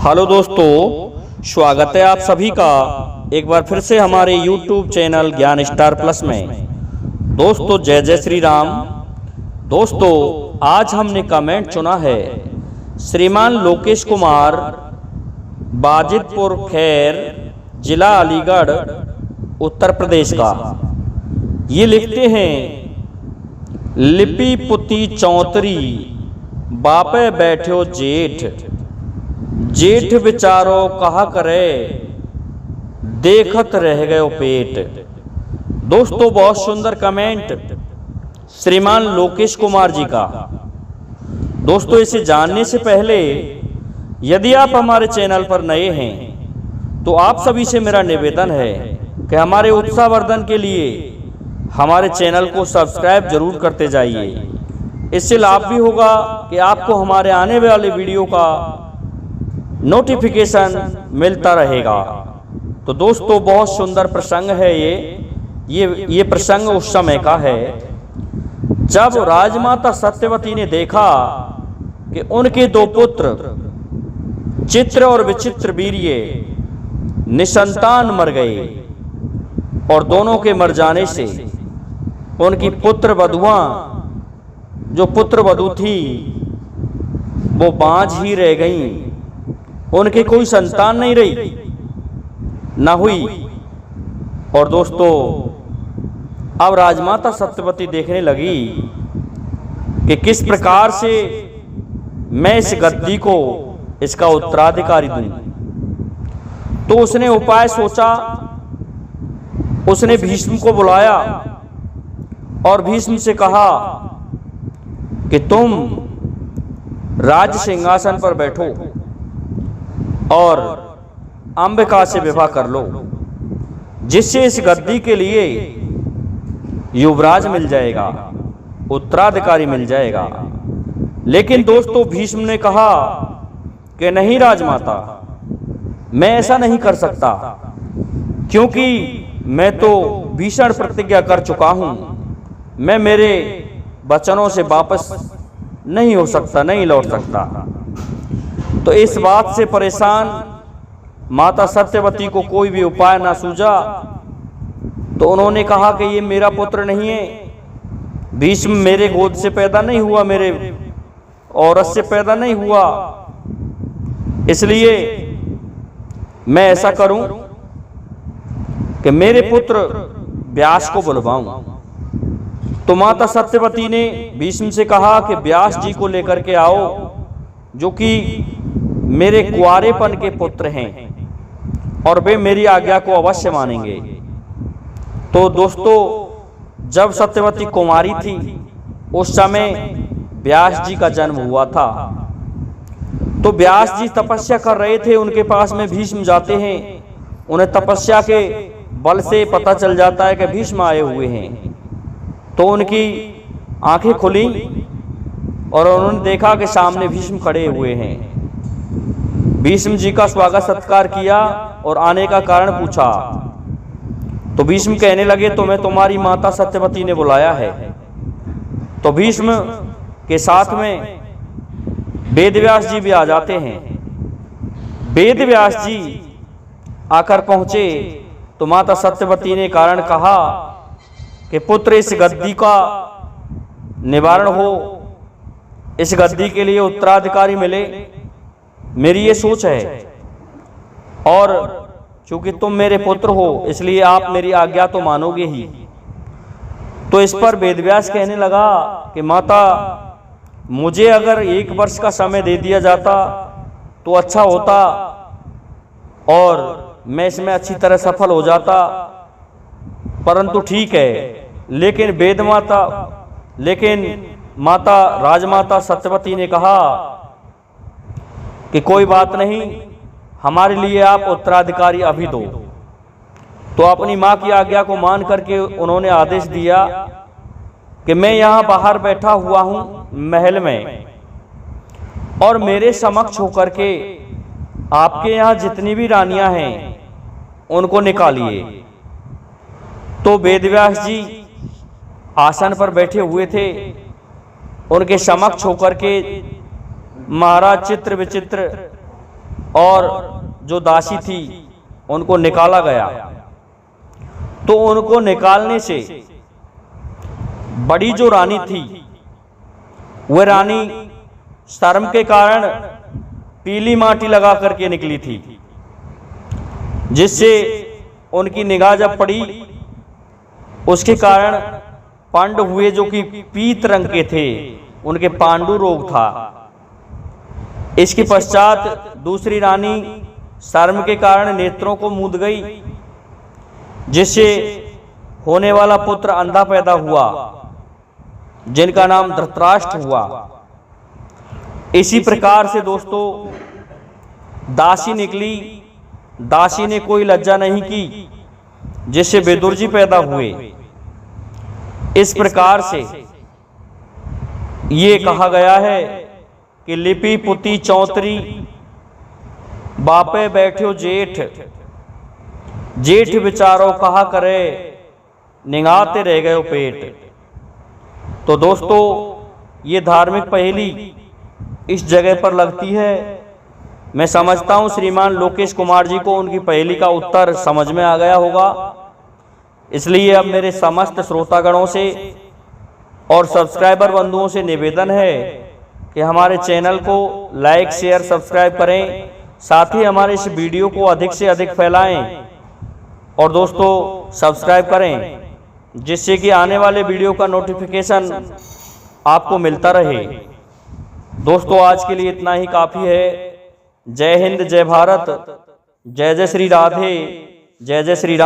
Hello दोस्तों, स्वागत है आप सभी का एक बार फिर से हमारे YouTube चैनल ज्ञान स्टार प्लस में। दोस्तों जय जय श्री राम। दोस्तों आज हमने कमेंट चुना है श्रीमान लोकेश कुमार, बाजिदपुर खैर, जिला अलीगढ़, उत्तर प्रदेश का। ये लिखते हैं, लिपि पुती चौतरी बापे बैठो जेठ, जेठ विचारो कहा करे देखत रह गयो पेट। दोस्तों बहुत सुंदर कमेंट श्रीमान लोकेश कुमार जी का। दोस्तों इसे जानने से पहले यदि आप हमारे चैनल पर नए हैं तो आप सभी से मेरा निवेदन है कि हमारे उत्साहवर्धन के लिए हमारे चैनल को सब्सक्राइब जरूर करते जाइए। इससे लाभ भी होगा कि आपको हमारे आने वाले वीडियो का नोटिफिकेशन मिलता रहेगा। तो दोस्तों बहुत सुंदर प्रसंग है ये प्रसंग उस समय का है जब राजमाता सत्यवती ने देखा कि उनके दो पुत्र चित्र और विचित्र वीर्य निसंतान मर गए और दोनों के मर जाने से उनकी पुत्र वधुआं जो पुत्र वधू थी वो बांझ ही रह गईं। उनके कोई संतान नहीं रही ना हुई। और दोस्तों अब राजमाता सत्यवती देखने लगी कि किस प्रकार से मैं इस गद्दी को इसका उत्तराधिकारी दूं। तो उसने उपाय सोचा। उसने भीष्म को बुलाया और भीष्म से कहा कि तुम राज सिंहासन पर बैठो और अंबिका से विवाह कर लो, जिससे इस गद्दी के लिए युवराज मिल जाएगा, उत्तराधिकारी मिल जाएगा। लेकिन दोस्तों भीष्म ने कहा कि नहीं राजमाता, मैं ऐसा नहीं कर सकता, क्योंकि मैं तो भीषण प्रतिज्ञा कर चुका हूं। मैं मेरे वचनों से वापस नहीं हो सकता, नहीं लौट सकता। तो इस बात से परेशान माता सत्यवती को कोई भी उपाय ना सूझा। तो उन्होंने कहा कि ये मेरा पुत्र नहीं है, भीष्म मेरे गोद से पैदा नहीं हुआ, मेरे औरत से पैदा नहीं हुआ, इसलिए मैं ऐसा करूं कि मेरे पुत्र व्यास को बुलवाऊं। तो माता सत्यवती ने भीष्म से कहा कि व्यास जी को लेकर के आओ, जो कि मेरे कुंवारेपन के पुत्र हैं और वे मेरी आज्ञा को अवश्य मानेंगे। तो दोस्तों जब सत्यवती कुमारी थी उस समय व्यास जी का जन्म हुआ था। तो व्यास जी तपस्या कर रहे थे, उनके पास में भीष्म जाते हैं। उन्हें तपस्या के बल से पता चल जाता है कि भीष्म आए हुए हैं। तो उनकी आंखें खुली और उन्होंने देखा कि सामने भीष्म खड़े हुए हैं। भीष्म जी का स्वागत सत्कार किया और आने का कारण पूछा। तो भीष्म कहने लगे, तो मैं तुम्हारी माता सत्यवती ने बुलाया है। तो भीष्म के साथ में वेदव्यास जी भी आ जाते हैं। वेदव्यास जी आकर पहुंचे तो माता सत्यवती ने कारण कहा कि पुत्र इस गद्दी का निवारण हो, इस गद्दी के लिए उत्तराधिकारी मिले, मेरी ये सोच है। और चूंकि तुम मेरे पुत्र हो इसलिए आप मेरी आज्ञा तो मानोगे ही। तो इस पर वेदव्यास कहने लगा कि माता, मुझे अगर 1 वर्ष का समय दे दिया जाता तो अच्छा होता और मैं इसमें अच्छी तरह सफल हो जाता, परंतु ठीक है। लेकिन माता राजमाता सत्यवती ने कहा कि कोई बात नहीं, हमारे लिए आप उत्तराधिकारी अभी दो। तो अपनी माँ की आज्ञा को मान करके उन्होंने आदेश दिया कि मैं यहाँ बाहर बैठा हुआ हूँ महल में, और मेरे समक्ष होकर के आपके यहाँ जितनी भी रानियां हैं उनको निकालिए। तो वेदव्यास जी आसन पर बैठे हुए थे, उनके समक्ष होकर के महाराज चित्र विचित्र और जो दासी थी उनको निकाला गया। तो उनको निकालने से बड़ी जो रानी थी वह रानी शर्म के कारण पीली माटी लगा करके निकली थी, जिससे उनकी निगाह जब पड़ी उसके कारण पांडु हुए जो कि पीत रंग के थे, उनके पांडु रोग था। इसके पश्चात दूसरी रानी शर्म के कारण नेत्रों को मूंद गई, जिससे होने वाला पुत्र अंधा पैदा हुआ, जिनका नाम धृतराष्ट्र हुआ। इसी प्रकार से दोस्तों दासी निकली, दासी ने कोई लज्जा नहीं की, जिससे विदुर जी पैदा हुए। इस प्रकार से ये कहा गया है कि लिपि पुती चौतरी बापे बैठो जेठ, जेठ विचारो कहा करे निगाहते रह गए पेट। तो दोस्तों ये धार्मिक पहेली इस जगह पर लगती है। मैं समझता हूं श्रीमान लोकेश कुमार जी को उनकी पहेली का उत्तर समझ में आ गया होगा। इसलिए अब मेरे समस्त श्रोतागणों से और सब्सक्राइबर बंधुओं से निवेदन है कि हमारे चैनल को लाइक शेयर सब्सक्राइब करें, साथ ही हमारे इस वीडियो को अधिक से अधिक फैलाएं और दोस्तों सब्सक्राइब करें, जिससे कि आने वाले वीडियो का नोटिफिकेशन आपको मिलता रहे। दोस्तों आज के लिए इतना ही काफ़ी है। जय हिंद, जय भारत, जय जय श्री राधे, जय जय श्री राम।